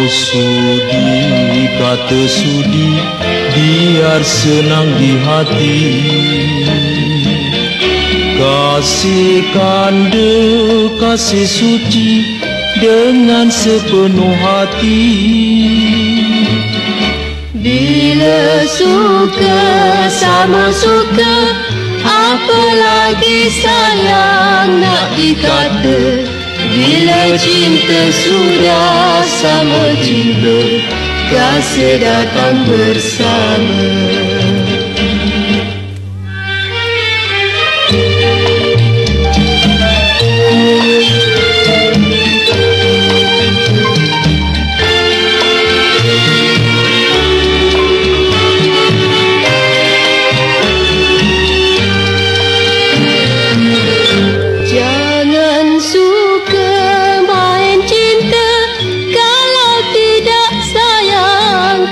sudi, kata sudi, biar senang di hati. Kasih kanda, kasih suci, dengan sepenuh hati. Bila suka sama suka, apalagi sayang nak dikata. Bila cinta sudah sama cinta, kasih datang bersama.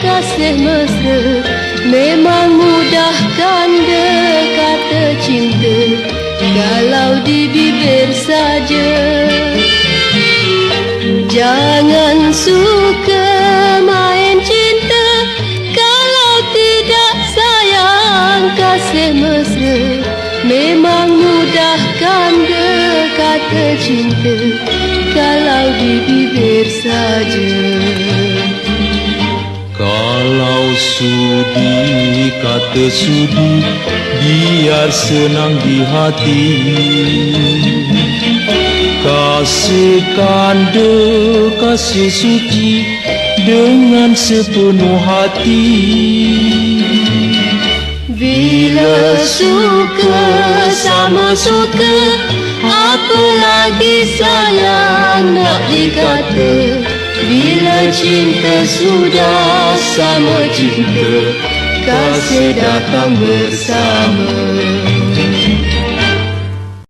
Kasih mesra memang mudahkan kata cinta, kalau di bibir saja. Jangan suka main cinta, kalau tidak sayang. Kasih mesra memang mudahkan kata cinta, kalau di bibir saja. Kalau sudi, kata sudi, biar senang di hati. Kasih kanda, kasih suci, dengan sepenuh hati. Bila suka sama suka, apalagi sayang nak dikata. Bila cinta sudah sama cinta, kasih datang bersama.